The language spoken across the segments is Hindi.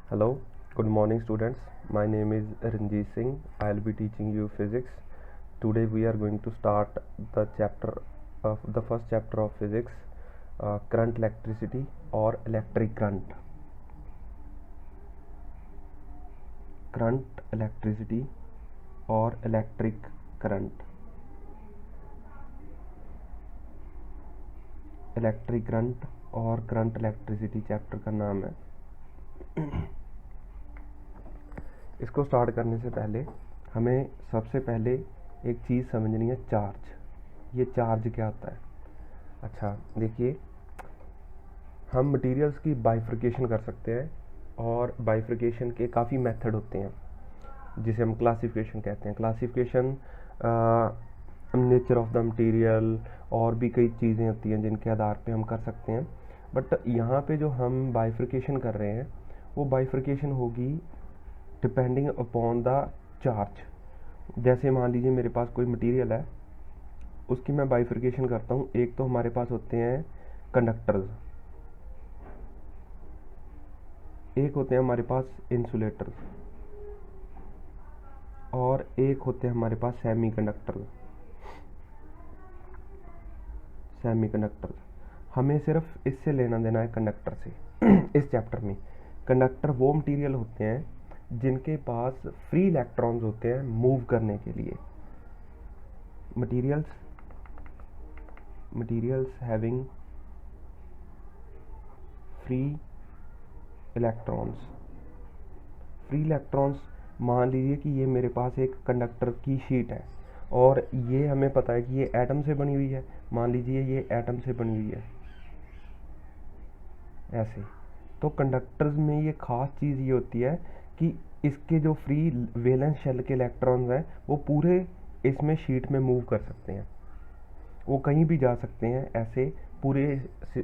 Hello, good morning students. My name is Ranjit Singh. I'll be teaching you physics. Today we are going to start the first chapter of physics, current electricity or electric current. Current electricity or electric current. Electric current और करंट इलेक्ट्रिसिटी चैप्टर का नाम है। इसको स्टार्ट करने से पहले हमें सबसे पहले एक चीज़ समझनी है, चार्ज। ये चार्ज क्या होता है? अच्छा देखिए, हम मटेरियल्स की बाइफर्केशन कर सकते हैं और बाइफर्केशन के काफ़ी मेथड होते हैं जिसे हम क्लासिफिकेशन कहते हैं। Classification nature of the material और भी कई चीज़ें होती हैं जिनके आधार पे हम कर सकते हैं। बट यहाँ पे जो हम बाइफर्केशन कर रहे हैं वो बाइफर्केशन होगी डिपेंडिंग अपॉन द चार्ज। जैसे मान लीजिए मेरे पास कोई मटेरियल है, उसकी मैं बाइफर्केशन करता हूँ। एक तो हमारे पास होते हैं कंडक्टर्स, एक होते हैं हमारे पास इंसुलेटर्स और एक होते हैं हमारे पास सेमीकंडक्टर्स। हमें सिर्फ इससे लेना देना है, कंडक्टर से। इस चैप्टर में कंडक्टर वो मटेरियल होते हैं जिनके पास फ्री इलेक्ट्रॉन्स होते हैं मूव करने के लिए। Materials having free electrons. मान लीजिए कि ये मेरे पास एक कंडक्टर की शीट है और ये हमें पता है कि ये एटम से बनी हुई है। मान लीजिए ये एटम से बनी हुई है ऐसे। तो कंडक्टर्स में ये खास चीज़ ये होती है कि इसके जो फ्री वैलेंस शेल के इलेक्ट्रॉन्स हैं वो पूरे इसमें शीट में मूव कर सकते हैं, वो कहीं भी जा सकते हैं, ऐसे पूरे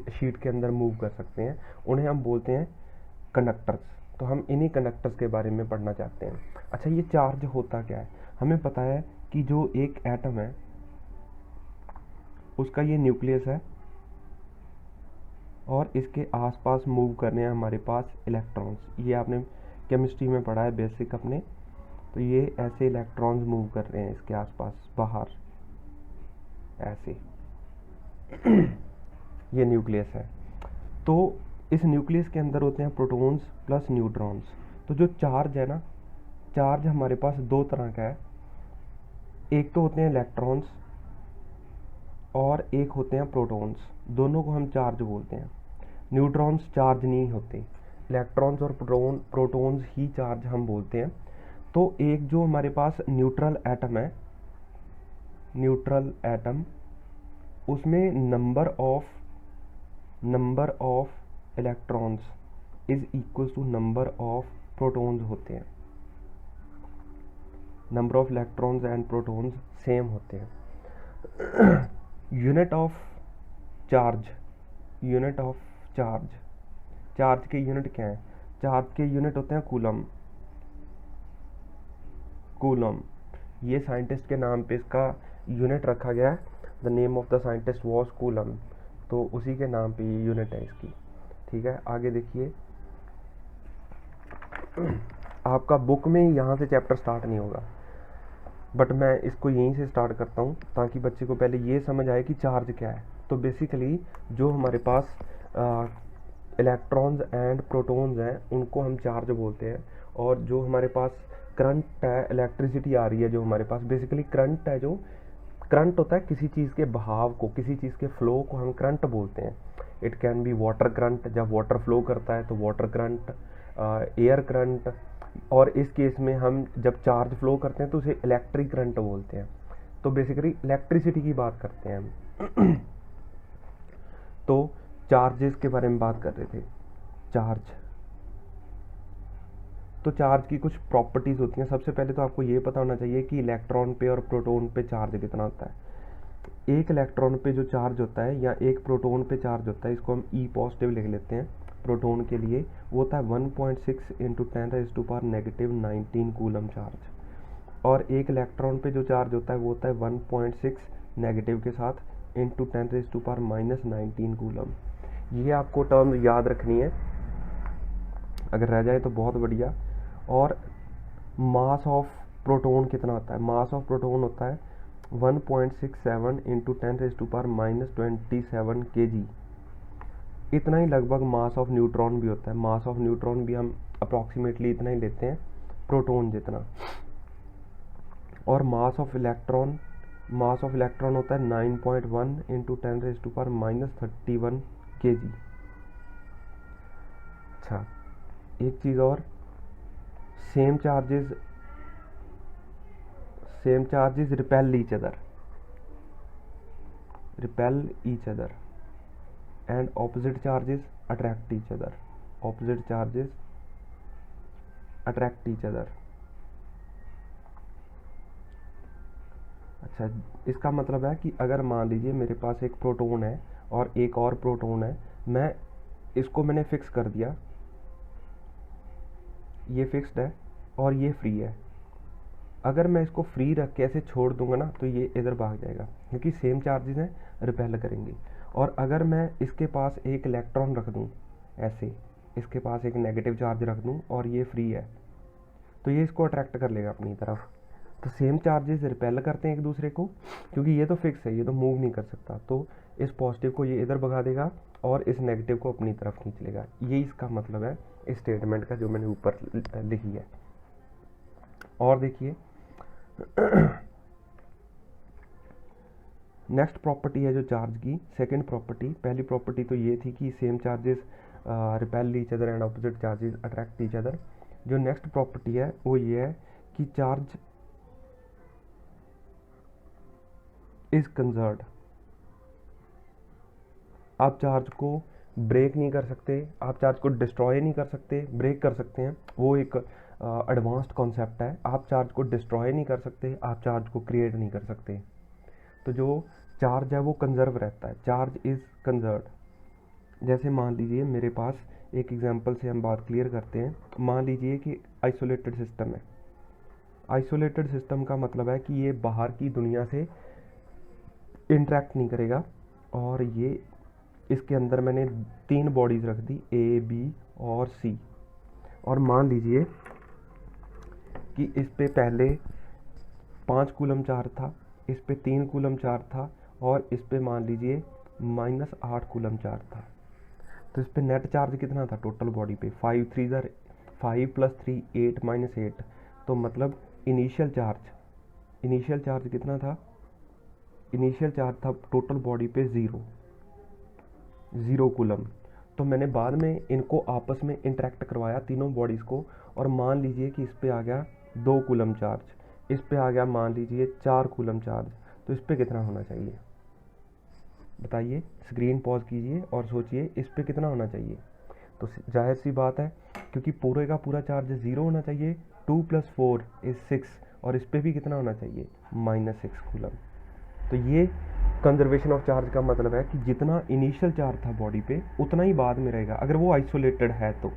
शीट के अंदर मूव कर सकते हैं। उन्हें हम बोलते हैं कंडक्टर्स। तो हम इन्हीं कंडक्टर्स के बारे में पढ़ना चाहते हैं। अच्छा, ये चार्ज होता क्या है? हमें पता है कि जो एक एटम है उसका ये न्यूक्लियस है और इसके आसपास मूव करने हैं हमारे पास इलेक्ट्रॉन्स। ये आपने केमिस्ट्री में पढ़ा है बेसिक अपने। तो ये ऐसे इलेक्ट्रॉन्स मूव कर रहे हैं इसके आसपास बाहर ऐसे। ये न्यूक्लियस है। तो इस न्यूक्लियस के अंदर होते हैं प्रोटॉन्स प्लस न्यूट्रॉन्स। तो जो चार्ज है ना, चार्ज हमारे पास दो तरह का है। एक तो होते हैं इलेक्ट्रॉन्स और एक होते हैं प्रोटॉन्स। दोनों को हम चार्ज बोलते हैं। न्यूट्रॉन्स चार्ज नहीं होते, इलेक्ट्रॉन्स और प्रोटॉन्स ही चार्ज हम बोलते हैं। तो एक जो हमारे पास न्यूट्रल एटम है, न्यूट्रल एटम, उसमें number of electrons is equal to number of protons होते हैं। Number of electrons and protons same होते हैं। यूनिट ऑफ चार्ज चार्ज के यूनिट क्या है? चार्ज के यूनिट होते हैं कूलम। ये साइंटिस्ट के नाम पे इसका यूनिट रखा गया है। The name of the scientist was coulomb. तो उसी के नाम पे ये यूनिट है इसकी। ठीक है, आगे देखिए। आपका बुक में यहाँ से चैप्टर स्टार्ट नहीं होगा, बट मैं इसको यहीं से स्टार्ट करता हूँ ताकि बच्चे को पहले ये समझ आए कि चार्ज क्या है। तो बेसिकली जो हमारे पास इलेक्ट्रॉन्स एंड प्रोटॉन्स हैं उनको हम चार्ज बोलते हैं। और जो हमारे पास करंट है, इलेक्ट्रिसिटी आ रही है जो हमारे पास, बेसिकली करंट है। जो करंट होता है किसी चीज़ के बहाव को, किसी चीज़ के फ्लो को हम करंट बोलते हैं। It can be water current, जब वाटर फ्लो करता है तो वाटर करंट, एयर करंट, और इस केस में हम जब चार्ज फ्लो करते हैं तो उसे इलेक्ट्रिक करंट बोलते हैं। तो बेसिकली इलेक्ट्रिसिटी की बात करते हैं हम। तो चार्जेस के बारे में बात कर रहे थे। तो चार्ज की कुछ प्रॉपर्टीज होती हैं। सबसे पहले तो आपको ये पता होना चाहिए कि इलेक्ट्रॉन पे और प्रोटॉन पे चार्ज कितना होता है। एक इलेक्ट्रॉन पे जो चार्ज होता है या एक प्रोटॉन पे चार्ज होता है, इसको हम ई पॉजिटिव लिख लेते हैं। प्रोटॉन के लिए वो होता है 1.6 इंटू 10⁻⁻⁹ कूलम चार्ज। और एक इलेक्ट्रॉन पे जो चार्ज होता है वो होता है 1.6 नेगेटिव के साथ इंटू 10⁻⁻⁹ कूलम। ये आपको टर्म याद रखनी है। अगर रह जाए तो बहुत बढ़िया। और मास ऑफ प्रोटॉन कितना होता है? मास ऑफ प्रोटॉन होता है 1.67 इंटू 10⁻⁻27 kg। इतना ही लगभग मास ऑफ न्यूट्रॉन भी होता है। मास ऑफ न्यूट्रॉन भी हम अप्रॉक्सीमेटली इतना ही लेते हैं, प्रोटॉन जितना। और मास ऑफ इलेक्ट्रॉन होता है 9.1 इंटू 10⁻31 kg। अच्छा, एक चीज़ और, same charges repel each other and opposite charges attract each other। अच्छा, इसका मतलब है कि अगर मान लीजिए मेरे पास एक प्रोटॉन है और एक और प्रोटॉन है, मैंने फिक्स कर दिया, ये फिक्स्ड है और ये फ्री है। अगर मैं इसको फ्री रख के ऐसे छोड़ दूंगा ना तो ये इधर भाग जाएगा, क्योंकि सेम चार्जेस हैं, रिपेल करेंगे। और अगर मैं इसके पास एक इलेक्ट्रॉन रख दूं, ऐसे इसके पास एक नेगेटिव चार्ज रख दूं और ये फ्री है, तो ये इसको अट्रैक्ट कर लेगा अपनी तरफ। तो सेम चार्जेस रिपेल करते हैं एक दूसरे को, क्योंकि ये तो फिक्स है, ये तो मूव नहीं कर सकता। तो इस पॉजिटिव को ये इधर भगा देगा और इस नेगेटिव को अपनी तरफ खींच लेगा। ये इसका मतलब है इस स्टेटमेंट का, जो मैंने ऊपर लिखी है। और देखिए नेक्स्ट प्रॉपर्टी है जो चार्ज की, सेकंड प्रॉपर्टी। पहली प्रॉपर्टी तो ये थी कि same charges repel each other and opposite charges attract each other. जो नेक्स्ट प्रॉपर्टी है वो ये है कि चार्ज इज कंजर्व्ड। आप चार्ज को ब्रेक नहीं कर सकते, आप चार्ज को डिस्ट्रॉय नहीं कर सकते, ब्रेक कर सकते हैं, वो एक एडवांस्ड कॉन्सेप्ट है। आप चार्ज को डिस्ट्रॉय नहीं कर सकते, आप चार्ज को क्रिएट नहीं कर सकते। तो जो चार्ज है वो कंजर्व रहता है, चार्ज इज कंजर्व्ड। जैसे मान लीजिए मेरे पास, एक एग्जांपल से हम बात क्लियर करते हैं। मान लीजिए कि आइसोलेटेड सिस्टम है। आइसोलेटेड सिस्टम का मतलब है कि ये बाहर की दुनिया से इंटरेक्ट नहीं करेगा, और ये इसके अंदर मैंने 3 बॉडीज रख दी, ए, बी और सी। और मान लीजिए कि इस पे पहले 5 कूलम चार्ज था, इस पे 3 कूलम चार्ज था, और इस पे मान लीजिए -8 कूलम चार्ज था। तो इस पे नेट चार्ज कितना था टोटल बॉडी पे? 5 3 + 3 8 - 8। तो मतलब इनिशियल चार्ज कितना था? इनिशियल चार्ज था टोटल बॉडी पे 0 कूलम। तो मैंने बाद में इनको आपस में इंटरेक्ट करवाया, तीनों बॉडीज़ को, और मान लीजिए कि इस पे आ गया 2 कूलम चार्ज, इस पे आ गया मान लीजिए 4 कूलम चार्ज। तो इस पे कितना होना चाहिए बताइए? स्क्रीन पॉज कीजिए और सोचिए इस पे कितना होना चाहिए। तो जाहिर सी बात है, क्योंकि पूरे का पूरा चार्ज 0 होना चाहिए, 2 + 4 = 6, और इस पे भी कितना होना चाहिए? -6 कूलम। तो ये कंजर्वेशन ऑफ चार्ज का मतलब है कि जितना इनिशियल चार्ज था बॉडी पे उतना ही बाद में रहेगा। अगर वो आइसोलेटेड है तो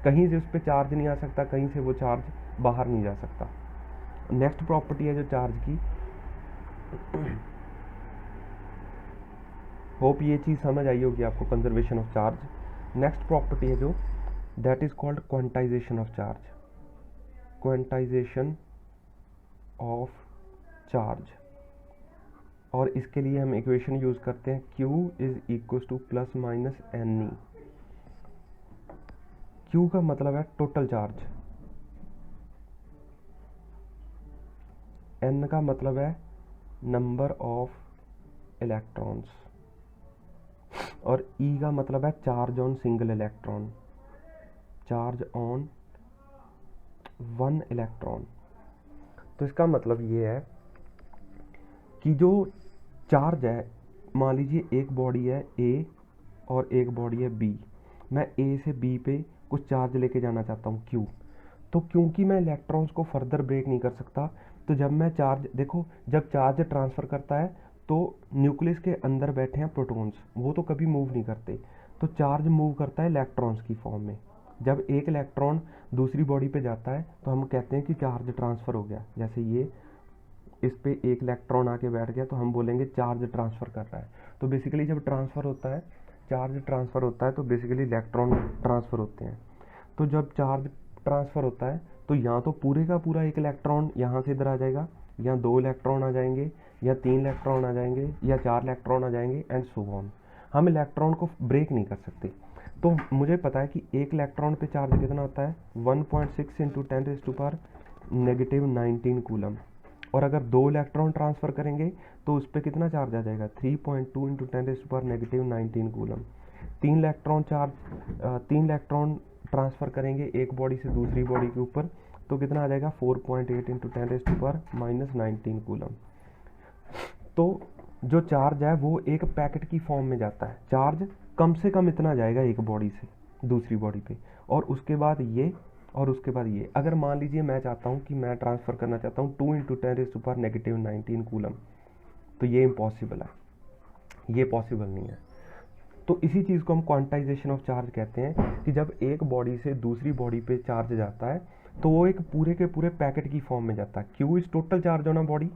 कहीं से उस पर चार्ज नहीं आ सकता, कहीं से वो चार्ज बाहर नहीं जा सकता। नेक्स्ट प्रॉपर्टी है जो चार्ज की, होप ये चीज़ समझ आई होगी आपको, conservation of charge. Next property है जो, that is called quantization of charge. Quantization of charge, और इसके लिए हम इक्वेशन यूज करते हैं Q = ± NE। Q का मतलब है टोटल चार्ज, N का मतलब है नंबर ऑफ इलेक्ट्रॉन्स, और E का मतलब है charge on single electron, charge on 1 electron. तो इसका मतलब ये है कि जो चार्ज है, मान लीजिए एक बॉडी है A और एक बॉडी है B, मैं A से B पे कुछ चार्ज लेके जाना चाहता हूँ Q। तो क्योंकि मैं इलेक्ट्रॉन्स को फर्दर ब्रेक नहीं कर सकता, तो जब मैं चार्ज, देखो जब चार्ज ट्रांसफ़र करता है तो न्यूक्लियस के अंदर बैठे हैं प्रोटॉन्स, वो तो कभी मूव नहीं करते, तो चार्ज मूव करता है इलेक्ट्रॉन्स की फॉर्म में। जब एक इलेक्ट्रॉन दूसरी बॉडी पे जाता है तो हम कहते हैं कि चार्ज ट्रांसफ़र हो गया। जैसे ये इस पे एक इलेक्ट्रॉन आके बैठ गया तो हम बोलेंगे चार्ज ट्रांसफ़र कर रहा है। तो बेसिकली जब ट्रांसफ़र होता है, चार्ज ट्रांसफ़र होता है, तो बेसिकली इलेक्ट्रॉन ट्रांसफ़र होते हैं। तो जब चार्ज ट्रांसफ़र होता है तो या तो पूरे का पूरा एक इलेक्ट्रॉन यहाँ से इधर आ जाएगा, या 2 इलेक्ट्रॉन आ जाएंगे, या 3 इलेक्ट्रॉन आ जाएंगे, या 4 इलेक्ट्रॉन आ जाएंगे एंड सो ऑन। हम इलेक्ट्रॉन को ब्रेक नहीं कर सकते। तो मुझे पता है कि एक इलेक्ट्रॉन पे चार्ज कितना होता है, 1.6 इंटू 10⁻⁻⁹ कूलम। और अगर 2 इलेक्ट्रॉन ट्रांसफ़र करेंगे तो उस पर कितना चार्ज आ जाएगा, 3.2 इंटू 10⁻⁻19 कूलम। 3 इलेक्ट्रॉन ट्रांसफ़र करेंगे एक बॉडी से दूसरी बॉडी के ऊपर तो कितना आ जाएगा, 4.8 इंटू 10⁻⁻19 कूलम। तो जो चार्ज है वो एक पैकेट की फॉर्म में जाता है। चार्ज कम से कम इतना जाएगा एक बॉडी से दूसरी बॉडी पे, और उसके बाद ये, और उसके बाद ये। अगर मान लीजिए मैं चाहता हूँ कि मैं ट्रांसफ़र करना चाहता हूँ 2 इंटू 10⁻⁻19 कूलम, तो ये इम्पॉसिबल है, ये पॉसिबल नहीं है। तो इसी चीज़ को हम क्वांटाइजेशन ऑफ चार्ज कहते हैं कि जब एक बॉडी से दूसरी बॉडी पे चार्ज जाता है तो वो एक पूरे के पूरे पैकेट की फॉर्म में जाता है। Q is total charge on a body.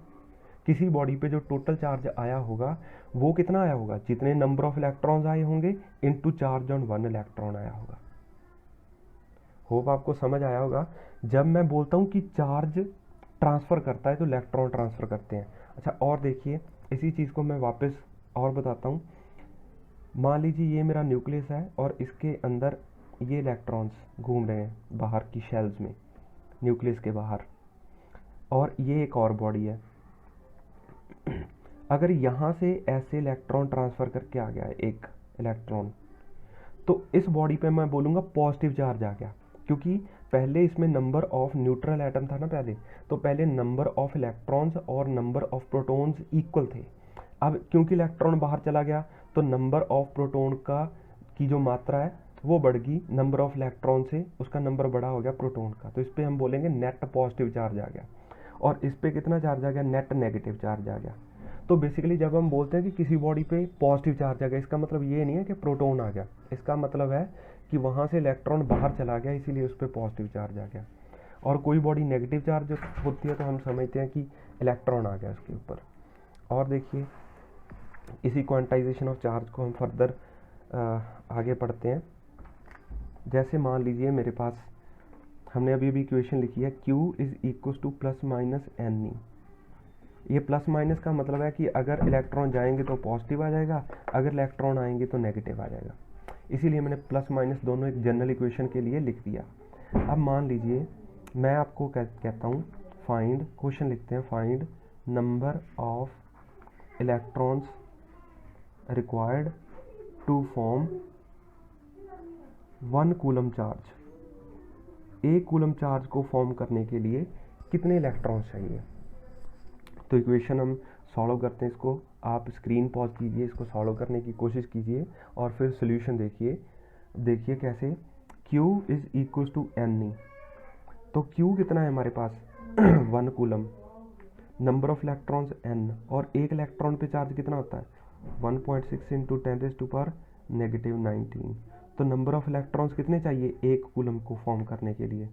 किसी बॉडी पे जो टोटल चार्ज आया होगा वो कितना आया होगा, जितने नंबर ऑफ इलेक्ट्रॉन्स आए होंगे इनटू चार्ज ऑन 1 इलेक्ट्रॉन आया होगा। होप आपको समझ आया होगा। जब मैं बोलता हूँ कि चार्ज ट्रांसफ़र करता है तो इलेक्ट्रॉन ट्रांसफ़र करते हैं। अच्छा, और देखिए इसी चीज़ को मैं वापस और बताता हूँ। मान लीजिए ये मेरा न्यूक्लियस है और इसके अंदर ये इलेक्ट्रॉन्स घूम रहे हैं बाहर की शेल्स में, न्यूक्लियस के बाहर, और ये एक और बॉडी है। अगर यहाँ से ऐसे इलेक्ट्रॉन ट्रांसफ़र करके आ गया है एक इलेक्ट्रॉन, तो इस बॉडी पे मैं बोलूँगा पॉजिटिव चार्ज आ गया, क्योंकि पहले इसमें नंबर ऑफ न्यूट्रल एटम था ना पहले, तो पहले नंबर ऑफ इलेक्ट्रॉन्स और नंबर ऑफ प्रोटॉन्स इक्वल थे। अब क्योंकि इलेक्ट्रॉन बाहर चला गया तो नंबर ऑफ प्रोटॉन की जो मात्रा है वो बढ़ गई, नंबर ऑफ इलेक्ट्रॉन से उसका नंबर बड़ा हो गया प्रोटॉन का, तो इस पर हम बोलेंगे नेट पॉजिटिव चार्ज आ गया। और इस पर कितना चार्ज आ गया, नेट नेगेटिव चार्ज आ गया। तो बेसिकली जब हम बोलते हैं कि किसी बॉडी पे पॉजिटिव चार्ज आ गया, इसका मतलब ये नहीं है कि प्रोटॉन आ गया, इसका मतलब है कि वहाँ से इलेक्ट्रॉन बाहर चला गया, इसीलिए उस पर पॉजिटिव चार्ज आ गया। और कोई बॉडी नेगेटिव चार्ज होती है तो हम समझते हैं कि इलेक्ट्रॉन आ गया उसके ऊपर। और देखिए इसी क्वांटाइजेशन ऑफ चार्ज को हम फर्दर आगे पढ़ते हैं। जैसे मान लीजिए मेरे पास, हमने अभी इक्वेशन लिखी है Q is equal to plus minus N E. ये प्लस माइनस का मतलब है कि अगर इलेक्ट्रॉन जाएंगे तो पॉजिटिव आ जाएगा, अगर इलेक्ट्रॉन आएंगे तो नेगेटिव आ जाएगा। इसीलिए मैंने प्लस माइनस दोनों एक जनरल इक्वेशन के लिए लिख दिया। अब मान लीजिए मैं आपको कहता हूँ फाइंड, क्वेश्चन लिखते हैं, find number of electrons required to form 1 coulomb charge. एक कूलम चार्ज को फॉर्म करने के लिए कितने इलेक्ट्रॉन्स चाहिए। तो इक्वेशन हम सॉल्व करते हैं इसको। आप स्क्रीन पॉज कीजिए, इसको सॉल्व करने की कोशिश कीजिए और फिर सोल्यूशन देखिए कैसे। Q is equal to N E. तो Q कितना है हमारे पास 1 coulomb, number of electrons n, और एक इलेक्ट्रॉन पे चार्ज कितना होता है 1.6 इंटू 10⁻⁻⁹ तो नंबर ऑफ इलेक्ट्रॉन्स कितने चाहिए एक कूलम को फॉर्म करने के लिए,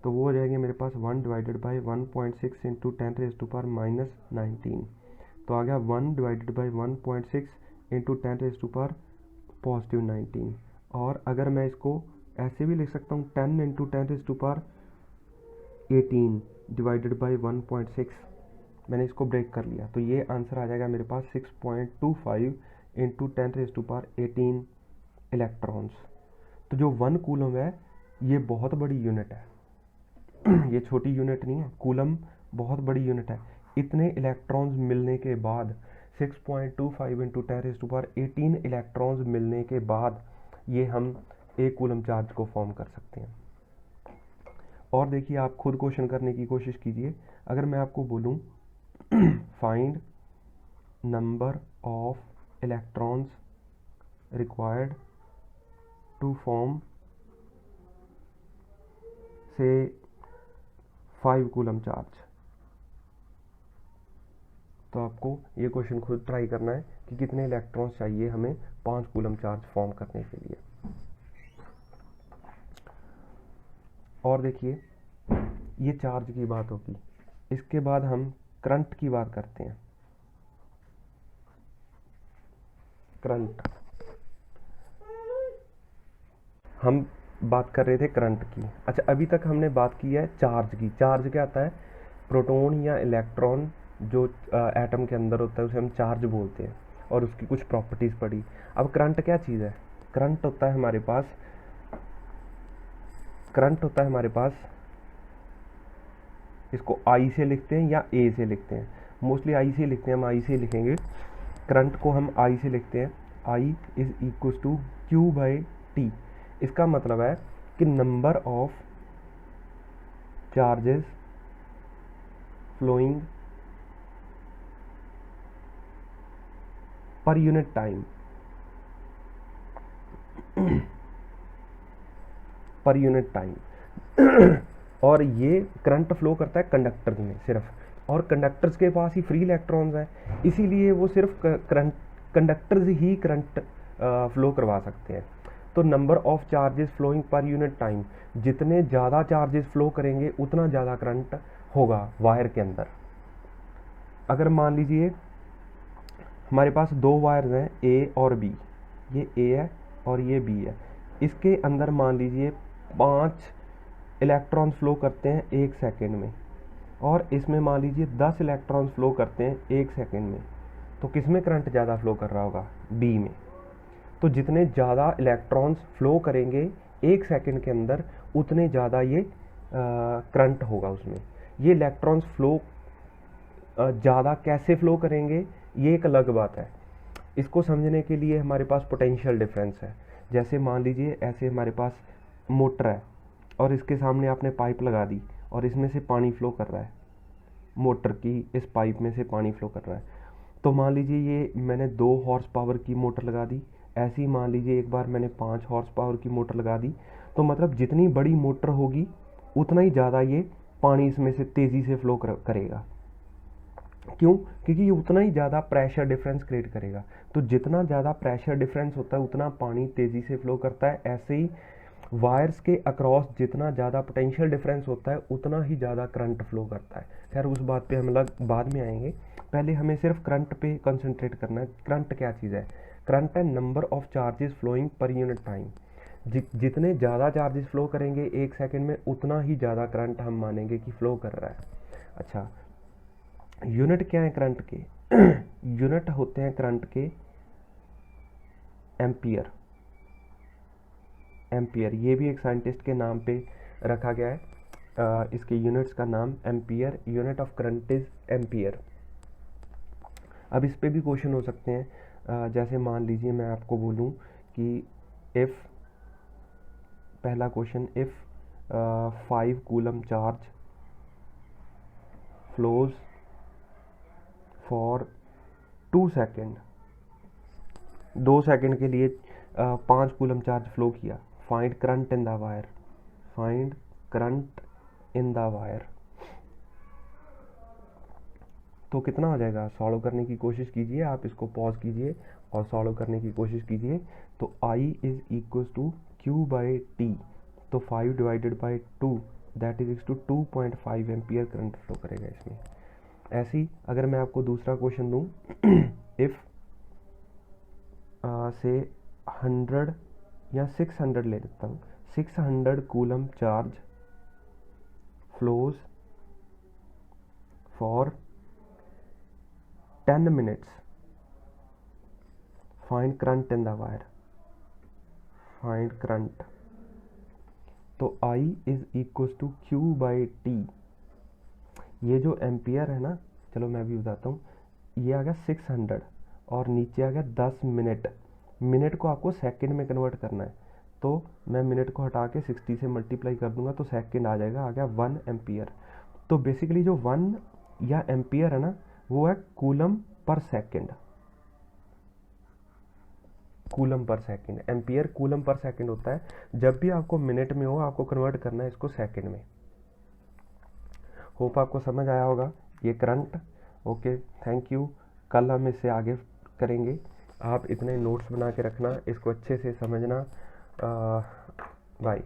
तो वो हो जाएंगे मेरे पास 1 डिवाइडेड बाई 1.6 इंटू 10⁻⁻⁹ तो आ गया 1 डिवाइडेड बाई 1.6 इंटू 10⁻⁻⁻⁹। और अगर मैं इसको ऐसे भी लिख सकता हूँ 10 इंटू 10⁻18 डिवाइडेड बाई 1.6, मैंने इसको ब्रेक कर लिया, तो ये आंसर आ जाएगा मेरे पास 6.25 इंटू 10⁻18 इलेक्ट्रॉन्स। तो जो 1 कूलम है ये बहुत बड़ी यूनिट है, ये छोटी यूनिट नहीं है, कूलम बहुत बड़ी यूनिट है। इतने इलेक्ट्रॉन्स मिलने के बाद 6.25 इंटू 10⁻18 इलेक्ट्रॉन्स मिलने के बाद ये हम एक कूलम चार्ज को फॉर्म कर सकते हैं। और देखिए आप खुद क्वेश्चन करने की कोशिश कीजिए। अगर मैं आपको बोलूं find number of electrons required to form से 5 कूलम चार्ज, तो आपको ये क्वेश्चन खुद ट्राई करना है कि कितने इलेक्ट्रॉन्स चाहिए हमें 5 कूलम चार्ज फॉर्म करने के लिए। और देखिए ये चार्ज की बात होगी, इसके बाद हम करंट की बात करते हैं। करंट, हम बात कर रहे थे करंट की। अच्छा, अभी तक हमने बात की है चार्ज की। चार्ज क्या आता है? प्रोटॉन या इलेक्ट्रॉन जो एटम के अंदर होता है उसे हम चार्ज बोलते हैं, और उसकी कुछ प्रॉपर्टीज़ पढ़ी। अब करंट क्या चीज़ है? करंट होता है हमारे पास, करंट होता है हमारे पास, इसको आई से लिखते हैं या ए से लिखते हैं। मोस्टली आई से लिखते हैं, हम आई से लिखेंगे। करंट को हम आई से लिखते हैं, I is equal to Q by T. इसका मतलब है कि number of charges flowing per unit time, per unit time. और ये करंट फ्लो करता है कंडक्टर्स में सिर्फ, और कंडक्टर्स के पास ही फ्री इलेक्ट्रॉन्स हैं, इसीलिए वो सिर्फ करंट कंडक्टर्स ही करंट फ्लो करवा सकते हैं। तो number of charges flowing per unit time, जितने ज़्यादा चार्जेस फ्लो करेंगे उतना ज़्यादा करंट होगा वायर के अंदर। अगर मान लीजिए हमारे पास दो वायर्स हैं ए और बी, ये ए है और ये बी है, इसके अंदर मान लीजिए 5 इलेक्ट्रॉन फ्लो करते हैं 1 सेकेंड में, और इसमें मान लीजिए 10 इलेक्ट्रॉन फ्लो करते हैं 1 सेकेंड में, तो किस में करंट ज़्यादा फ्लो कर रहा होगा? बी में। तो जितने ज़्यादा इलेक्ट्रॉन्स फ्लो करेंगे 1 सेकेंड के अंदर उतने ज़्यादा ये करंट होगा उसमें। ये इलेक्ट्रॉन्स फ्लो ज़्यादा कैसे फ्लो करेंगे ये एक अलग बात है। इसको समझने के लिए हमारे पास पोटेंशियल डिफरेंस है। जैसे मान लीजिए ऐसे हमारे पास मोटर है और इसके सामने आपने पाइप लगा दी और इसमें से पानी फ्लो कर रहा है, मोटर की इस पाइप में से पानी फ्लो कर रहा है। तो मान लीजिए ये मैंने 2 हॉर्स पावर की मोटर लगा दी, ऐसे ही मान लीजिए एक बार मैंने 5 हॉर्स पावर की मोटर लगा दी। तो मतलब जितनी बड़ी मोटर होगी उतना ही ज़्यादा ये पानी इसमें से तेज़ी से फ्लो करेगा। क्यों? क्योंकि ये उतना ही ज़्यादा प्रेशर डिफरेंस क्रिएट करेगा। तो जितना ज़्यादा प्रेशर डिफरेंस होता है उतना पानी तेज़ी से फ्लो करता है। ऐसे ही वायर्स के अक्रॉस जितना ज़्यादा पोटेंशियल डिफरेंस होता है उतना ही ज़्यादा करंट फ्लो करता है। खैर उस बात पे हम लोग बाद में आएंगे, पहले हमें सिर्फ करंट पे कंसंट्रेट करना है। करंट क्या चीज़ है? करंट है number of charges flowing per unit time. जितने ज़्यादा चार्जेस फ्लो करेंगे 1 सेकेंड में उतना ही ज़्यादा करंट हम मानेंगे कि फ्लो कर रहा है। अच्छा, यूनिट क्या है करंट के? यूनिट होते हैं करंट के एम्पियर। एम्पियर ये भी एक साइंटिस्ट के नाम पे रखा गया है। इसके यूनिट्स का नाम ampere, unit of current is ampere. अब इस पे भी क्वेश्चन हो सकते हैं। जैसे मान लीजिए मैं आपको बोलूं कि इफ़, पहला question, if 5 coulomb charge flows for 2 second, 2 second के लिए 5 कूलम चार्ज फ्लो किया, find current in the wire, find current in the wire. तो कितना हो जाएगा? सॉल्व करने की कोशिश कीजिए, आप इसको पॉज कीजिए और सॉल्व करने की कोशिश कीजिए। तो I is equal to Q by T, तो 5 divided by 2 that is to 2.5 ampere current flow करेगा इसमें। ऐसे ही अगर मैं आपको दूसरा क्वेश्चन दूं, इफ़ से 100 या 600 ले लेता हूँ, 600 coulomb charge flows for 10 minutes, find current in the wire, find current. तो I is equal to Q by T. ये जो एम्पियर है ना, चलो मैं भी बताता हूँ, ये आ गया 600 और नीचे आ गया 10 मिनट। मिनट को आपको सेकंड में कन्वर्ट करना है, तो मैं मिनट को हटा के 60 से मल्टीप्लाई कर दूंगा तो सेकंड आ जाएगा, आ गया 1 एम्पियर। तो बेसिकली जो 1 या एम्पियर है ना वो है coulomb per second, coulomb per second. Ampere coulomb per second होता है। जब भी आपको मिनट में हो आपको कन्वर्ट करना है इसको सेकंड में। होप आपको समझ आया होगा ये करंट। Okay, thank you. कल हम इससे आगे करेंगे। आप इतने नोट्स बना के रखना, इसको अच्छे से समझना। बाय।